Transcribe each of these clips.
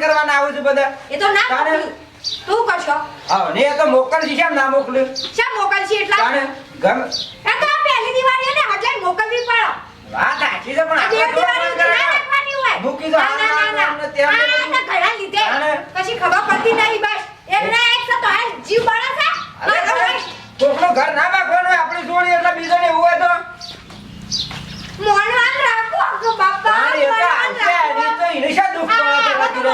કરવાના આવું છું બધા એ તો ના મોકલી તું કરશો હા ને એ તો મોકલજી કેમ ના મોકલ્યું શા મોકલશી એટલા તાણે ગમ એ તો પહેલી દિવાળી ને હજાર મોકલવી પડો વાત સાચી છે પણ આપણે દિવાળી ના રાખવાની હોય મૂકી દો ના ઘણા લીધે પછી ખબર પડતી નહીં બસ એક ના એક તો હાલ જીવ બળે છે કોકનું ઘર ના બાકવાનું આપણી છોડી એટલે બીજાને એવું હોય તો મોહનવાન રાખો તો બાપા તારી એ તો આવશે એની તો ઈનિશા દુખ પડે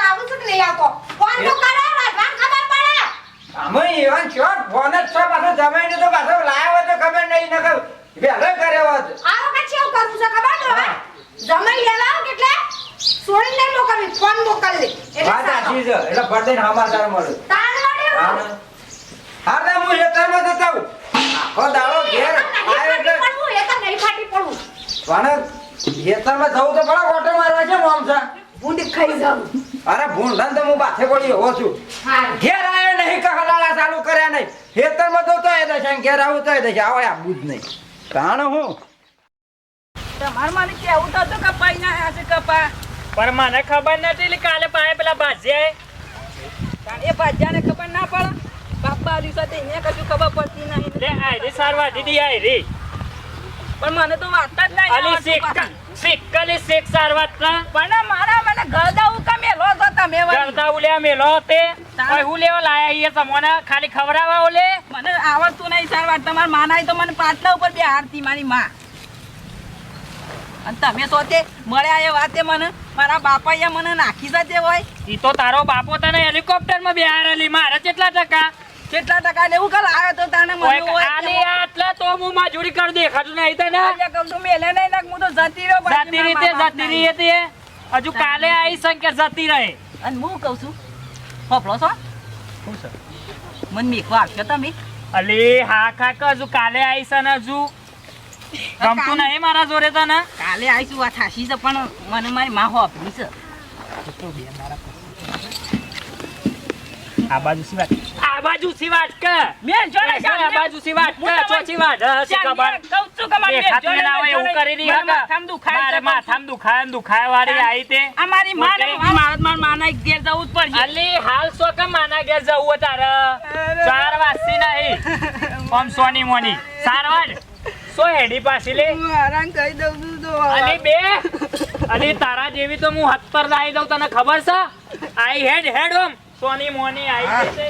આવું શું લઈ આવો ફોન તો કરો રાજવાન ખબર પડે અમે એવાન ચોટ ફોન જ છો પાછો જમાઈને તો પાછો લાવ્યો હોય તો ખબર નહીં ન ખબર બેલે કર્યો હોત આવો પછી એવું કરું છે ખબર તો જમાઈ લેવા એટલે સોળી નહીં મોકલવી ફોન મોકલવી વાત સાચી છે એટલે પડદે સમાચાર મળે તાણ વડે હા તો હું હેતરમાં જતો આખો દાડો ઘેર આયો એટલે પડવું એ તો નહીં ફાટી પડવું પણ હેતરમાં જવું તો પડે ઓટો મારવા છે મોમસા ભૂંડી ખાઈ જાઉં અરે ભૂંડાને તો હું બાથે પડી હો છું હા ઘેર આયો નહીં કહલાલા ચાલુ કર્યા નહીં હેતરમાં તો એ દશા ઘેર આવું તો એ દશા આવો આબુ જ નહીં કારણ હું તમાર મને કેવું તો કપાઈ ના આયા છે કપા પણ મને ખબર નથી એટલે કાલે પાએ પેલા ભાજ્યા કારણ એ ભાજ્યાને ખબર ના પડે બાપા આલી સાથે એને કશું ખબર પડતી નહીં લે આયરી સારવા દીદી આયરી પણ મને તો વાત જ નહીં આલી સિક્કલી સિક સારવાત ના પણ મારા મને ગળદા ઉકા મેલો તો તમે ગળદા ઉલ્યા મેલો તે કોઈ હું લેવા લાયા એ તમને ખાલી ખવરાવા ઓલે મને આવડતું નહીં સારવાત તમાર માનાય તો મને પાટલા ઉપર બે હારતી મારી માં અને તમે સોતે મળ્યા એ વાતે મને મારા બાપાએ મને નાખી જતે હોય ઈ તો તારો બાપો તને હેલિકોપ્ટર માં બિહારેલી મારે કેટલા ટકા લેવું કલ આવ્યો તો તને મને આલી આટલા તો હું મજૂરી કર દેખાતું નહીં તને એટલે કહું તું મેલે નહીં નાખ હું તો જતી રહો જતી રીતે હજુ કાલે આવી સંકેત જતી રહે અને હું કહું છું હોપલો છો શું છે મને મેકવા આવશો તમે અલી હા કાકા હજુ કાલે આવી છે ને હજુ ગમતું નહીં મારા જોડે તને કાલે આવીશું વાત હાસી છે પણ મને મારી માં હોપલી છે આ બાજુ સી વાત કે મેં જોડે છે આ બાજુ સી વાત કે ચોચી વાત હશે ખબર કહું છું કે મને જોડે ના હોય એવું કરી રહી હકા માથામ દુખાય વાળી આવી તે અમારી માર માના ઘેર જવું જ પડશે અલી હાલ સો કે માના ઘેર જવું તારે 4 વાસી નહીં ઓમ સોની મોની 4 વાડ સો હેડી પાછી લે હું આરામ કરી દઉં છું તો અલી બે અલી તારા જેવી તો હું 70 લાવી દઉં તને ખબર છે આઈ હેડ ઓમ સોની મોની આઈ છે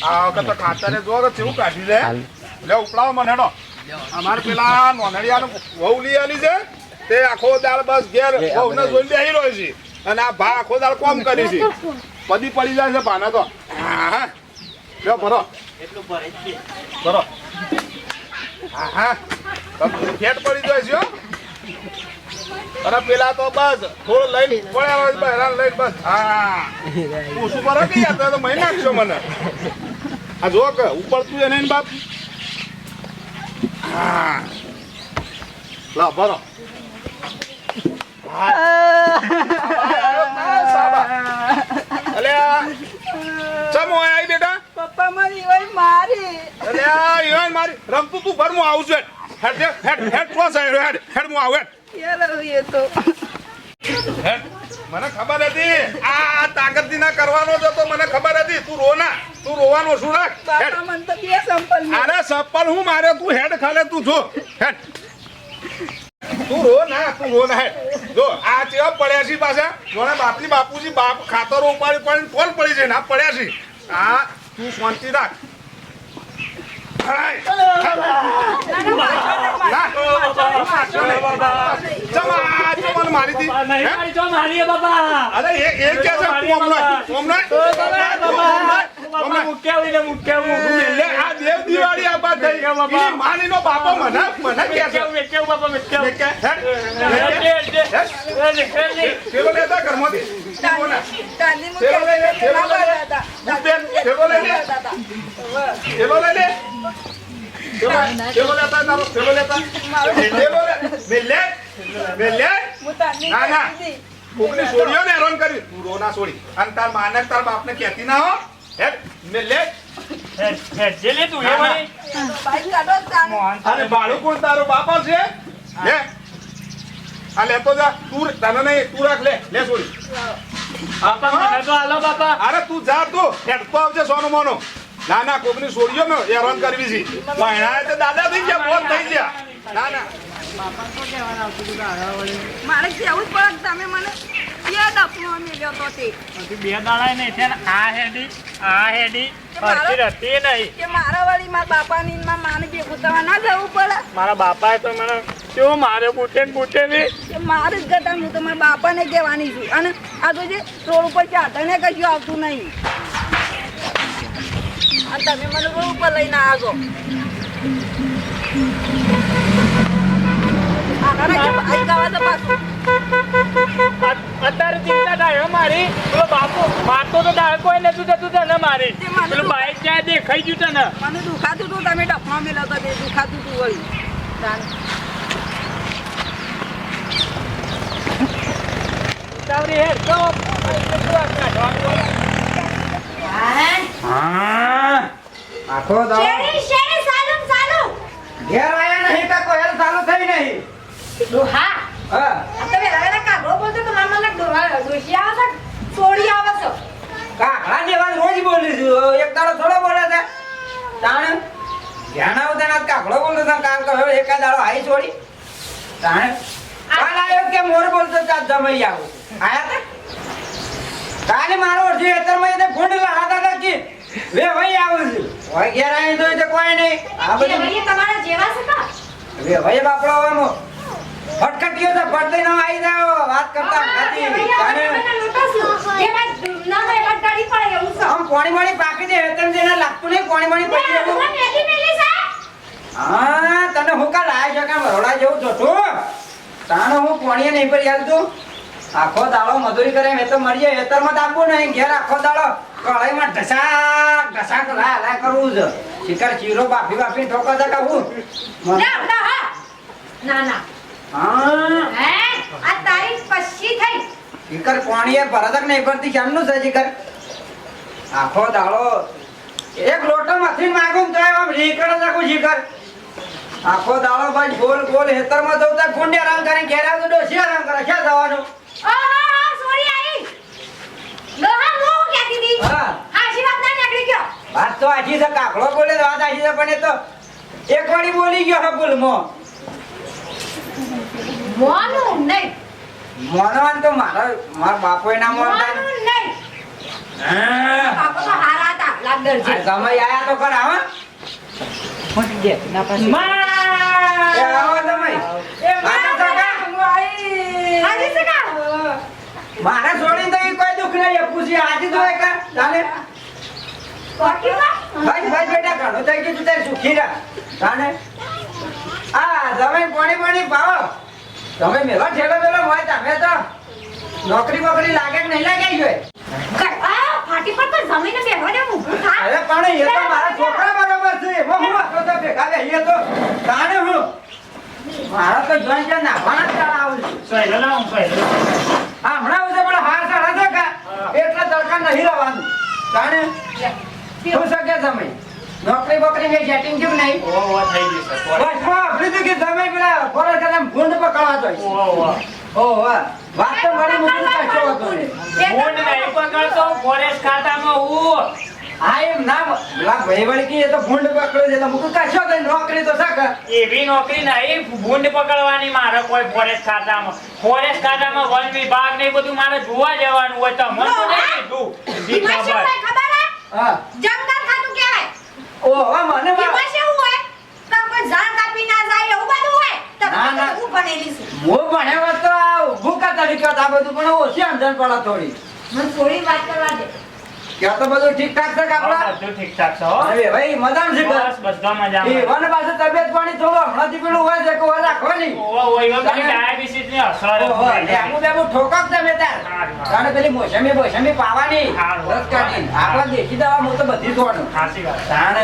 આ વખત ખાતરે જો તો કેવું કાઢી લે લે ઉપડાવો મને હેડો અમાર પેલા નોનડિયાનો વહુ લઈ આલી છે તે આખો દાળ બસ ઘેર વહુને જોઈ બેહી રહ્યો છે અને આ ભા આખો દાળ કોમ કરી છે પદી પડી જાય છે ભાના તો હા લ્યો ભરો એટલું ભરો હા ફેટ પડી જાય છે અરે પેલા તો બસ થોડું લઈને પડ્યા બહેરાન લઈને બસ હા તું શું ભરો કે યાર તો મહી નાખશો મને આ જો કે ઉપર તું એને બાપ હા લા ભરો ચમો આવી બેટા પપ્પા મારી ઓય મારી અલે ઈવન મારી રમતું તું ભર હું આવું છું હેડ હેડ ક્રોસ આવ્યો હેડ હું આવું યાર એ તો હેડ મને ખબર હતી આ તાકતથી ના કરવાનો જ તો મને ખબર હતી તું રો ના તું રોવાનો શું રાખ બાપા મને તો બે સંપલ અરે સપ્પલ હું મારે તું હેડ ખાલે તું જો હેડ તું રો ના હેડ જો આ ચેવા પડ્યા છે પાછા જોને બાપની બાપુજી બાપ ખાતરો ઉપાડી ફોન પડી છે ના પડ્યા છે આ તું શાંતિ રાખ મારી દિવાળી આ બાદ માની નો બાપો મને લેતા ઘરમાંથી છોડી અને તાર માને તાર બાપ ને કહેતી ના હો હેડ મેલે જેલે તું એ વળી બાઈક કાઢો જ તાને. અને ભાડું કોણ તારો બાપા છે લે આ લેતો જા તું તને નહીં તું રાખ લે છોડી બાપા મને તો હાલો બાપા અરે તું જા તું હેડતો આવજે સોનો મોનો ના ના કોકની છોડીઓ ને હેરાન કરવી છે મહિના તો દાદા થઈ ગયા બોલ થઈ ગયા ના ના મારે કેવું જ પડે કે તમે મને કે ડફનો મેલ્યો તો તે હજી 2 દાડા નહીં છે ને આ હેડી ફરતી રહેતી નહીં કે મારા વળી મારા બાપાની ને મારા માને ભેગું થવા ના જવું પડે મારા બાપાએ તો મને કેવું મારે બૂટે ની કે મારે જ ગતા હું તો મારા બાપાને કહેવાની છું અને આ તો જે રોડ ઉપર ચાટણે કશું આવતું નહીં અને તમે મને રોડ ઉપર લઈને આગો અત્યારે ચિંતા થાય મારી પેલો બાપુ મારતો તો ડાળ કોઈ નતું જતું તને મારી પેલું બાઈક ક્યાં દેખાઈ ગયું તને મને દુખાતું હતું તમે ડફનો મેલા તો બે દુખાતું હતું વળી ઉતાવળી હેડ તો હા આખો દાડો ઘેર આયા નહીં કે કોઈ હેલ ચાલુ થઈ નહીં હા કાકડા જેવા રોજ બોલું છું એક દાડો થોડો બોલે છે તાણ ધ્યાન આવતા ના કાકડો બોલતો હતા કાલ કહ્યો એકા દાડો આઈ છોડી તાણ કાલ આવ્યો કે મોર બોલતો ચાલ જમાઈ આવું આયા તા કાલે મારો અડધી હેતરમાં એને ફૂંડ લાડા હતા કે વે ભાઈ આવું છું હોય ઘેર આવી તો એ કોઈ નહીં આ બધું તમારા જેવા છે કા વે ભાઈ બાપડો આવવાનો ફટકટીઓ તો ફટલી ન આવી જાવ વાત કરતા નથી તાને આમ પાણી પાકી દે હેતન જેને લાગતું નહીં પાણી પડી ગયું હા તને હું કા લાય છે કે મરોડા જેવું જોતું તાણે હું પાણી નહીં પડી આવતું આખો દાડો મજૂરી કરે મેં તો મરીએ હેતરમાં દાબવું નહીં ઘેર આખો દાડો કળાઈમાં ઢસાક લાય કરવું છે શિકાર ચીરો બાફી ઠોકો છે કહું ના હા હે આ તારીખ પછી થઈ શિકાર પાણીએ ભરતક નહીં પડતી કેમનું છે શિકાર આખો દાડો એક લોટો મથી માગું તો આમ રીકડ નાખું શિકાર આખો દાડો ભાઈ ગોલ હેતરમાં જવું તો કુંડે આરામ કરીને ઘેર આવતું ડોસી આરામ કરે ક્યાં જવાનું સોરી આઈ લોહા મો ક્યાંથી દી હા હાશી વાત ના નીકળી ગયો વાત તો આજી છે કાકડો બોલે વાત આજી છે પણ એ તો એક વાળી બોલી ગયો હે બોલમાં મોનું નહીં મોનવાન તો મારા બાપોએ ના મોનતા મોનું નહીં હા બાપા તો હારા હતા લાગદર છે આ સમય આયા તો કર આવા ફોન દે ના પાસે એ આવો સમય એ મારા સગા હાજી સગા મારા છોડી તો ઈ કોઈ દુખ નહીં પૂછી આજે તો એક તાને કોટી ભાઈ બેટા ઘણો થઈ ગયું તું તારે સુખી રહે તાને આ તમે પાણી પાવો તમે મેલા ઠેલો મેલો હોય તમે તો નોકરી લાગે કે નહીં લાગે જોઈએ ફાટી પર તો જમીને બેહો ને ઊભું થા અરે પણ એ તો મારા છોકરા બરોબર છે એમાં હું વાતો તો ભેગા બેહીએ તો તાણે હું મારા તો જોઈ છે નાખવાના જ તાળા આવું છું સોયલો ના હું સોયલો હમણાં આવું છે પણ હાર સાડા છે કા એટલા તડકા નહીં રહેવાનું તાણે શું શકે સમય નોકરી બોકરી મેં સેટિંગ જેવું નહીં ઓ થઈ ગઈ છે બસ આપણે તો કે તમે પેલા ફોરસ કદમ ગુંડ પકડવા તો ઓ વાહ વાત તો મારી મુકું કશો હતો ને ફોન નહીં પકડતો ફોરેસ્ટ ખાતામાં હું આ એમ ના પેલા ભાઈ વળી કે એ તો ગુંડ પકડ્યો છે તો મુકું કશો તો નોકરી તો સાક એવી નોકરી નહીં ભૂંડ પકડવાની મારે કોઈ ફોરેસ્ટ ખાતામાં વન વિભાગ ને એ બધું મારે જોવા જવાનું હોય તો મને તો નહીં કીધું જી ખબર ખબર હે હા જંગલ ખાતું કહેવાય ઓ હવે મને એમાં શું હોય તો કોઈ ઝાડ કાપી ના જાય એવું બધું હોય તો ના, ના. હું બનેલી છું હું ભણ્યા હોત તો આ ભૂકા તરીકે આ બધું પણ ઓછી સમજણ પડે થોડી મને થોડી વાત કરવા દે ક્યાં તો બધું ઠીકઠાક છે કાપડા બધું ઠીકઠાક છે હો અરે ભાઈ મજામાં છે બસ બધા મજામાં એ વન પાસે તબિયત પાણી થોડું હમણાંથી પેલું હોય છે કે રાખવાની ઓય ડાયાબિટીસ ની અસર ઓહો લેબુ બેબુ ઠોકક છે મેં તાર તારે પેલી મોસમી પાવાની હારું. રસ કાઢીને આપણા દેશી દવા હું તો બધી થોડું ખાસી વાત તાણ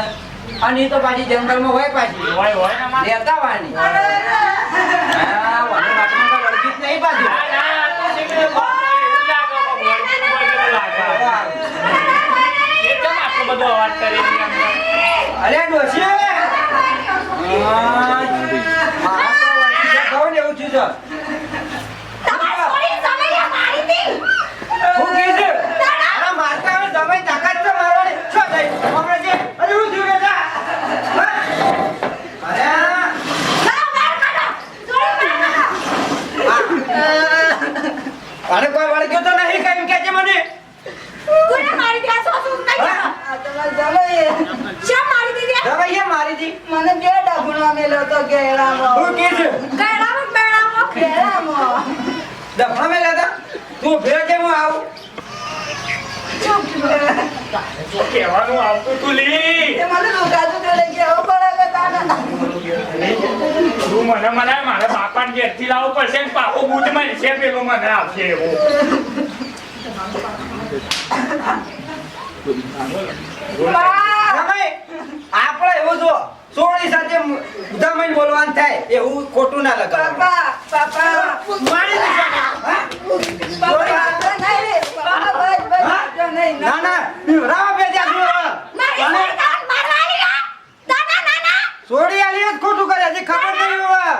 અને ઈ તો પાછી જંગલમાં હોય પાછી હોય ને મારે લેતા વાની હા વાને વાતમાં તો વળગી જ નહીં પાછી ના ના આ તો શીખડે એવું લાગે કે ભોળકી ઉપર કેવું લાગે એકદમ આટલો બધો અવાજ કરી શું કીધું? દફણો મેલ્યા હતા? તું ઉભી કેમ હું આવું? શું કહેવાનું આવતું તું લી તું મને મારા બાપાને ઘેરથી લાવવું પડશે ને પાપો બૂટ મળશે પેલો મને આપશે એવું રમાય, આપણે એવું જો સોળી સાથે ઉધામણ બોલવાનું થાય એવું ખોટું ના લગાવ. મારી દીકરા. હા? ના ના બીવરાવા બે ત્યાં સોળી આલી જ ખોટું કરે હજી ખબર નહીં હવે.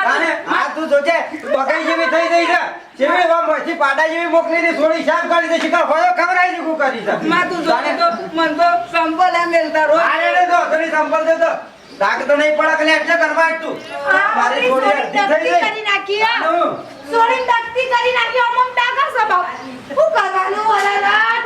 તાને આ તું જોજે બગાઈ જેવી થઈ ગઈ છે જેવી હવે મોથી પાડા જેવી મોકલી દે સોળી સાફ કરી દે શિકાર હોય ખબર આવી શું કરી છે આને લે દો તને સંપલ દે તો દાગ તો નહીં પડે કે એટલે કરવા તું મારી સોળી અડધી થઈ ગઈ. સોળી દસ્તી કરી નાખી અમમ ડાગર સબાવ શું કરવાનું ઓલા